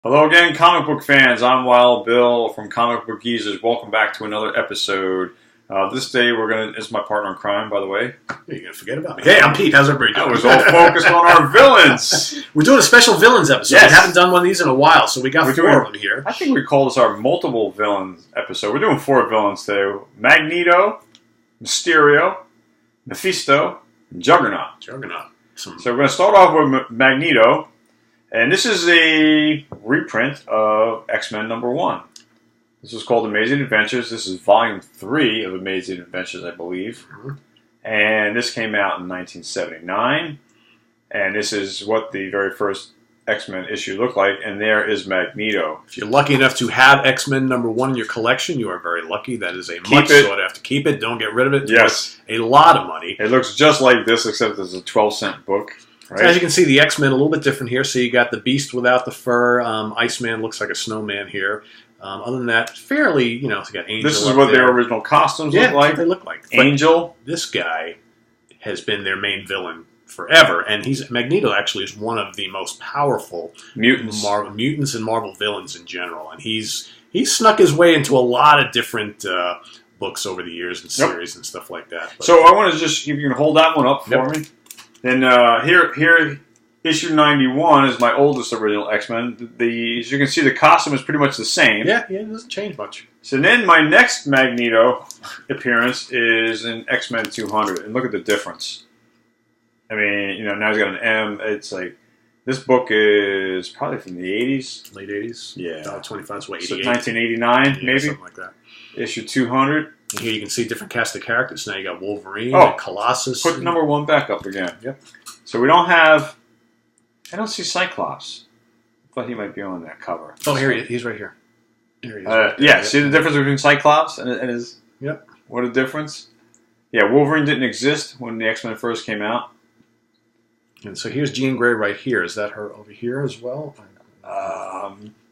Hello again, comic book fans. I'm Wild Bill from Comic Book Geezers. Welcome back to another episode. This day it's my partner in crime, by the way. You're going to forget about me. Hey, I'm Pete. How's everybody doing? I was all focused on our villains. We're doing a special villains episode. Yes. We haven't done one of these in a while, so we got four of them here. I think we call this our multiple villains episode. We're doing 4 villains today. Magneto, Mysterio, Mephisto, and Juggernaut. So we're going to start off with Magneto. And this is a reprint of X-Men #1. This is called Amazing Adventures. This is Volume 3 of Amazing Adventures, I believe. Mm-hmm. And this came out in 1979. And this is what the very first X-Men issue looked like. And there is Magneto. If you're lucky enough to have X-Men #1 in your collection, you are very lucky. That is a much sought after. Keep it. Don't get rid of it. Yes. A lot of money. It looks just like this, except it's a 12-cent book. Right. So as you can see, the X-Men a little bit different here. So you got the Beast without the fur. Iceman looks like a snowman here. Other than that, fairly, you got Angel. This is what their original costumes look like. They look like Angel. But this guy has been their main villain forever, and Magneto actually is one of the most powerful mutants and Marvel villains in general. And he's snuck his way into a lot of different books over the years and series and stuff like that. But, so I want to just, if you can hold that one up for me. Then here, issue 91 is my oldest original X-Men. As you can see, the costume is pretty much the same. Yeah, it doesn't change much. So then my next Magneto appearance is in X-Men 200, and look at the difference. I mean, now he's got an M. It's like, this book is probably from the 80s. Late 80s? Yeah. 25, so 88. So 1989, maybe? Something like that. Issue 200. And here you can see different cast of characters. Now you got Wolverine and Colossus. Put #1 back up again. Yep. So we don't have... I don't see Cyclops. I thought he might be on that cover. Oh, here he is. He's right here. Here he is. Right there. Yeah, see the difference between Cyclops and his... Yep. What a difference. Yeah, Wolverine didn't exist when the X-Men first came out. And so here's Jean Grey right here. Is that her over here as well?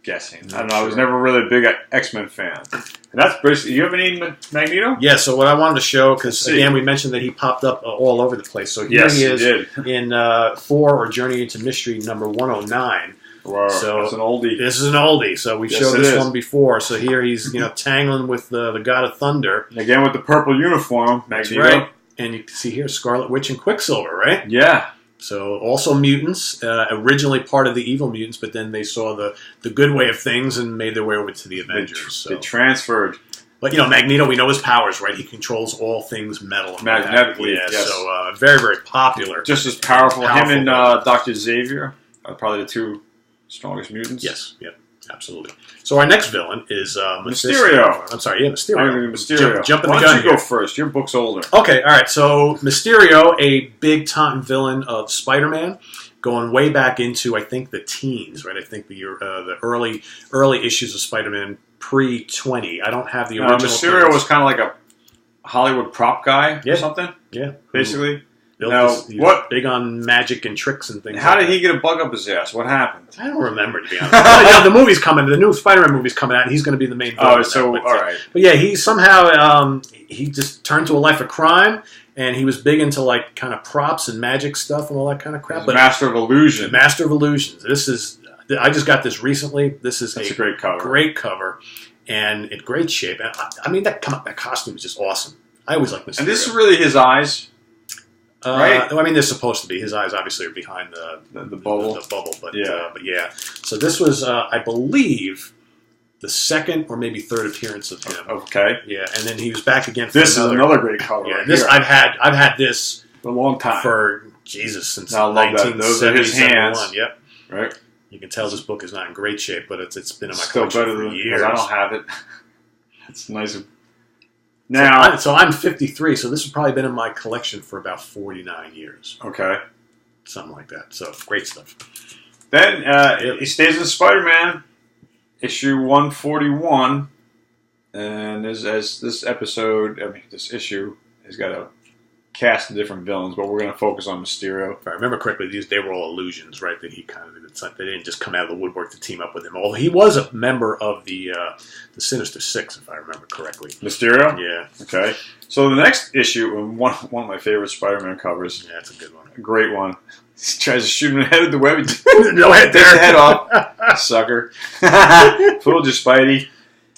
Guessing. I don't know. I was never really a big X-Men fan. And that's basically... You have any Magneto? Yeah, so what I wanted to show, because again, we mentioned that he popped up all over the place. So here he is in 4, or Journey into Mystery #109. Wow, so that's an oldie. This is an oldie. So we showed this one before. So here he's tangling with the God of Thunder. And again with the purple uniform, Magneto. That's right. And you can see here Scarlet Witch and Quicksilver, right? Yeah. So also mutants, originally part of the evil mutants, but then they saw the good way of things and made their way over to the Avengers. They transferred. But Magneto, we know his powers, right? He controls all things metal. Magnetically, yes. Yes. So very, very popular. Just as powerful. Him and Dr. Xavier are probably the 2 strongest mutants. Yes, absolutely. So our next villain is Mysterio. I'm sorry, Mysterio. Mysterio. Jump in the gun. Why don't you go first? Your book's older. Okay, all right. So Mysterio, a big-time villain of Spider-Man, going way back into, I think, the teens, right? I think the early issues of Spider-Man pre-20. I don't have the original. Mysterio was kind of like a Hollywood prop guy or something. Yeah, basically. What? Big on magic and tricks and things. How did he get a bug up his ass? What happened? I don't remember, to be honest. The movie's coming. The new Spider-Man movie's coming out, and he's going to be the main villain. All right. But yeah, he somehow he just turned to a life of crime, and he was big into like kind of props and magic stuff and all that kind of crap. But Master of Illusion. Master of Illusions. I just got this recently. This is a great cover. Great cover, and in great shape. And I mean, that costume is just awesome. I always like Mysterio. And this is really his eyes. Right. I mean, they're supposed to be. His eyes obviously are behind the bubble. The bubble, but yeah. So this was, I believe, the 2nd or maybe 3rd appearance of him. Okay. Yeah, and then he was back again. For this is another great cover. Yeah, this I've had this for a long time. For Jesus, since I love that. Those are his hands. Yep. Right. You can tell this book is not in great shape, but it's been in my still collection better for than years. I don't have it. It's nice. Now, so I'm 53, so this has probably been in my collection for about 49 years. Okay. Something like that. So, great stuff. Then he stays in Spider-Man, issue 141. And as this issue has got a cast of different villains, but we're going to focus on Mysterio. If I remember correctly, they were all illusions, right? That he they didn't just come out of the woodwork to team up with him. Although he was a member of the Sinister Six, if I remember correctly. Mysterio? Yeah. Okay. So the next issue, one of my favorite Spider-Man covers. Yeah, that's a good one. A great one. He tries to shoot him in the head with the web. No head there. Takes the head off. Sucker. Fooled your Spidey.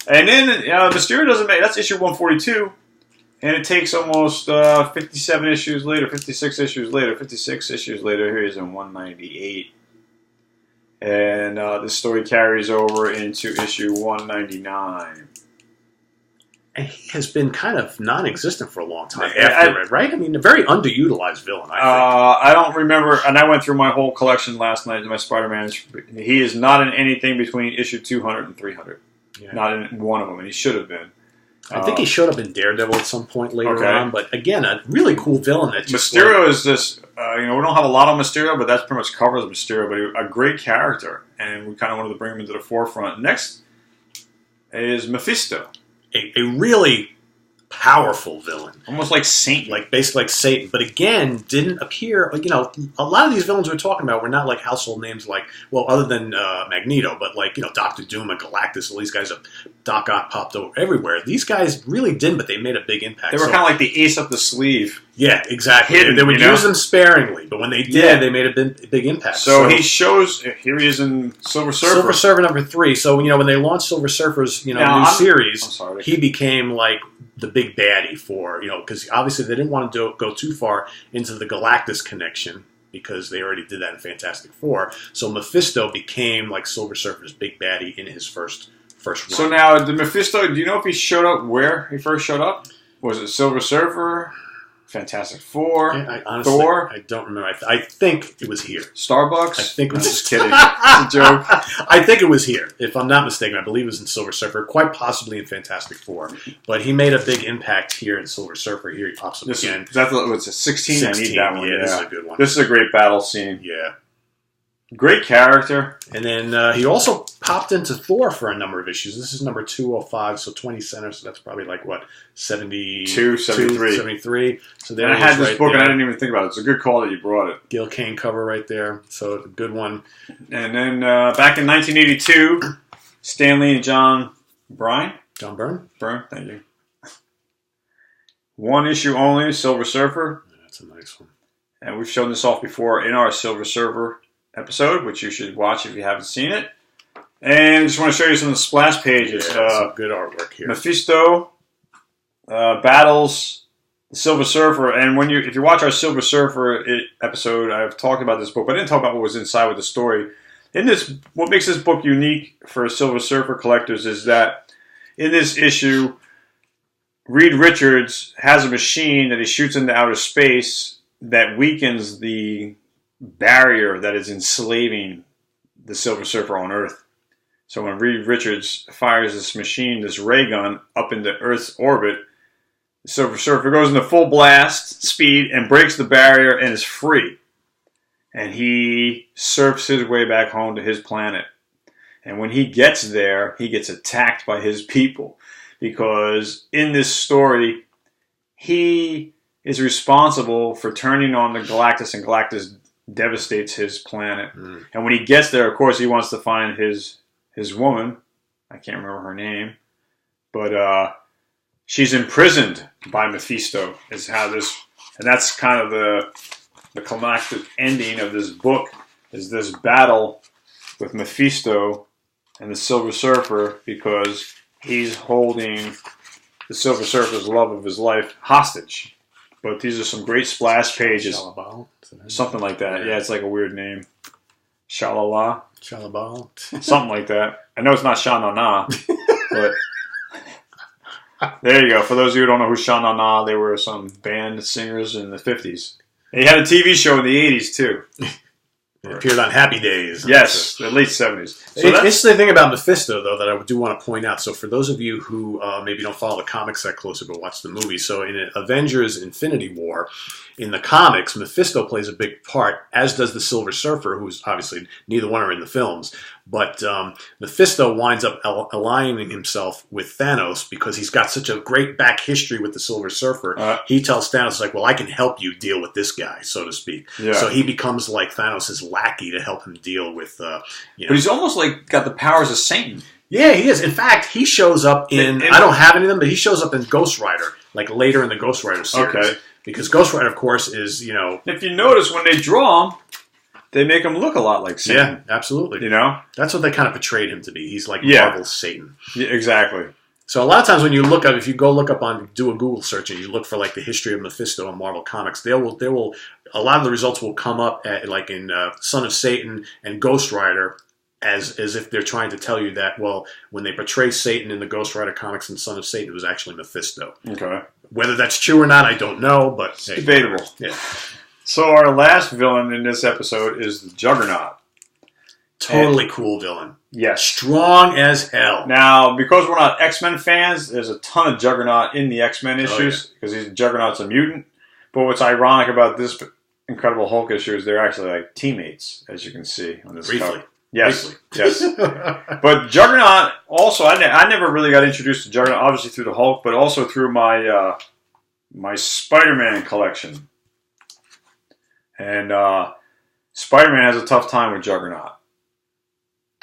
And then Mysterio doesn't make... That's issue 142. And it takes almost 57 issues later, 56 issues later, 56 issues later. Here he is in 198. And this story carries over into issue 199. And he has been kind of non-existent for a long time after it, right? I mean, a very underutilized villain, I think. I don't remember, and I went through my whole collection last night, my Spider-Man. He is not in anything between issue 200 and 300. Yeah. Not in one of them, and he should have been. I think he showed up in Daredevil at some point later on, but again, a really cool villain. That just Mysterio is this, we don't have a lot on Mysterio, but that's pretty much covers Mysterio, but a great character, and we kind of wanted to bring him into the forefront. Next is Mephisto. A really powerful villain. Almost like Satan. Basically like Satan. But again, didn't appear, a lot of these villains we're talking about were not like household names other than Magneto, but Doctor Doom and Galactus, all these guys, Doc Ock popped over everywhere. These guys really didn't, but they made a big impact. They were kind of like the ace up the sleeve. Yeah, exactly. Hidden, they would use them sparingly, but when they did, they made a big impact. So he shows, here he is in Silver Surfer. Silver Surfer number 3. So, when they launched Silver Surfer's, new series, he became like the big baddie for, because obviously they didn't want to go too far into the Galactus connection because they already did that in Fantastic Four. So Mephisto became like Silver Surfer's big baddie in his first run. So now, the Mephisto, do you know if he showed up where he first showed up? Was it Silver Surfer? Fantastic Four, honestly, Thor. I don't remember. I think it was here. Starbucks. I think it was just kidding. It's a joke. I think it was here, if I'm not mistaken. I believe it was in Silver Surfer, quite possibly in Fantastic Four. But he made a big impact here in Silver Surfer. Here he pops up again. What's it? 16. I need that one. Yeah, this is a good one. This is a great battle scene. Yeah. Great character. And then he also popped into Thor for a number of issues. This is number 205, so 20 center, so that's probably 72, 73. So there I had this book and I didn't even think about it. It's a good call that you brought it. Gil Kane cover right there, so a good one. And then back in 1982, Stan Lee and John Byrne, thank you. One issue only, Silver Surfer. Yeah, that's a nice one. And we've shown this off before in our Silver Surfer episode, which you should watch if you haven't seen it. And I just want to show you some of the splash pages. Yeah, some good artwork here. Mephisto battles the Silver Surfer, and if you watch our Silver Surfer episode, I've talked about this book, but I didn't talk about what was inside with the story. What makes this book unique for Silver Surfer collectors is that in this issue, Reed Richards has a machine that he shoots into outer space that weakens the barrier that is enslaving the Silver Surfer on Earth. So when Reed Richards fires this machine, this ray gun, up into Earth's orbit, the Silver Surfer goes into full blast speed and breaks the barrier and is free. And he surfs his way back home to his planet. And when he gets there, he gets attacked by his people. Because in this story, he is responsible for turning on the Galactus, and Galactus devastates his planet. And when he gets there, of course, he wants to find his woman. I can't remember her name, but she's imprisoned by Mephisto. And that's kind of the climactic ending of this book. Is this battle with Mephisto and the Silver Surfer, because he's holding the Silver Surfer's love of his life hostage. But these are some great splash pages. Shalabal? Something like that. Yeah, it's like a weird name. Shalala? Shalabal? Something like that. I know it's not Sha-Na-Na, but there you go. For those of you who don't know who Sha-Na-Na, they were some band singers in the 50s. They had a TV show in the 80s, too. It appeared on Happy Days. Yes, the late 70s. So it's the thing about Mephisto, though, that I do want to point out. So for those of you who maybe don't follow the comics that closely, but watch the movie. So in Avengers Infinity War, in the comics, Mephisto plays a big part, as does the Silver Surfer, who's obviously neither one are in the films. But Mephisto winds up aligning himself with Thanos because he's got such a great back history with the Silver Surfer. He tells Thanos, like, well, I can help you deal with this guy, so to speak. Yeah. So he becomes like Thanos' lackey to help him deal with, But he's almost like got the powers of Satan. Yeah, he is. In fact, he shows up in, I don't have any of them, but he shows up in Ghost Rider, like later in the Ghost Rider series. Okay. Because Ghost Rider, of course, is, If you notice, when they draw him, they make him look a lot like Satan. Yeah, absolutely. That's what they kind of portrayed him to be. He's like Marvel's Satan. Yeah, exactly. So a lot of times when you look up, if you go look up do a Google search and you look for like the history of Mephisto in Marvel Comics, a lot of the results will come up at, like in Son of Satan and Ghost Rider, as if they're trying to tell you that, well, when they portray Satan in the Ghost Rider comics and Son of Satan, it was actually Mephisto. Okay. Whether that's true or not, I don't know, but it's debatable. Yeah. So our last villain in this episode is the Juggernaut. Totally cool villain. Yes. Strong as hell. Now, because we're not X-Men fans, there's a ton of Juggernaut in the X-Men issues, because Juggernaut's a mutant. But what's ironic about this Incredible Hulk issue is they're actually like teammates, as you can see on this cover. Yes, yes. But Juggernaut also, I never really got introduced to Juggernaut, obviously through the Hulk, but also through my my Spider-Man collection. And Spider-Man has a tough time with Juggernaut.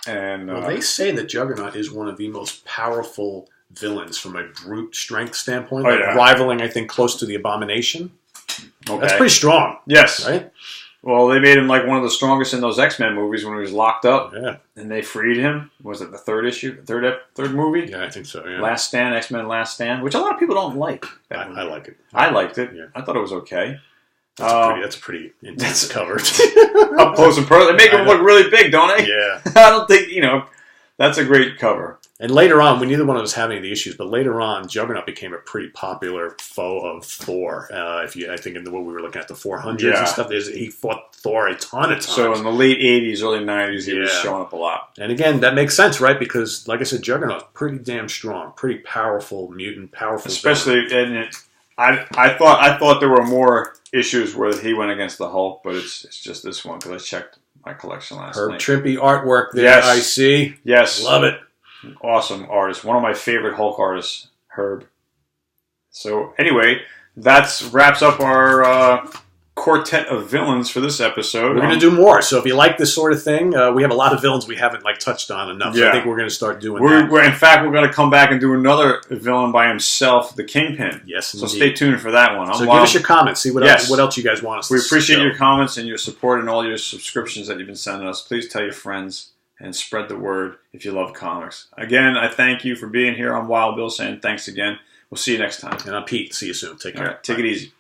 And they say that Juggernaut is one of the most powerful villains from a brute strength standpoint, rivaling, I think, close to the Abomination. Okay. That's pretty strong. Yes. Right? Well, they made him like one of the strongest in those X-Men movies when he was locked up. Yeah. And they freed him. Was it the third issue? Third movie? Yeah, I think so, yeah. Last Stand, X-Men Last Stand, which a lot of people don't like. I like it. I liked it. Yeah. I thought it was okay. That's a pretty intense cover. Up close and personal. They make him look really big, don't they? Yeah. I don't think, that's a great cover. And later on, when neither one of us had any of the issues, but later on, Juggernaut became a pretty popular foe of Thor. I think in what we were looking at, the 400s and stuff, he fought Thor a ton of times. So in the late 80s, early 90s, he was showing up a lot. And again, that makes sense, right? Because, like I said, Juggernaut's pretty damn strong, pretty powerful mutant, powerful. Especially, I thought there were more issues where he went against the Hulk, but it's just this one because I checked my collection last night. Herb Trimpe artwork there, yes. I see. Yes. Love it. Awesome artist. One of my favorite Hulk artists, Herb. So anyway, that wraps up our quartet of villains for this episode. We're going to do more. So if you like this sort of thing, we have a lot of villains we haven't touched on enough. Yeah. So I think we're going to start doing that. In fact, we're going to come back and do another villain by himself, the Kingpin. Yes, indeed. So stay tuned for that one. So give us your comments. See what else you guys want us to We appreciate your comments and your support and all your subscriptions that you've been sending us. Please tell your friends and spread the word if you love comics. Again, I thank you for being here. I'm Wild Bill saying thanks again. We'll see you next time. And I'm Pete. See you soon. Take care. All right, take it easy.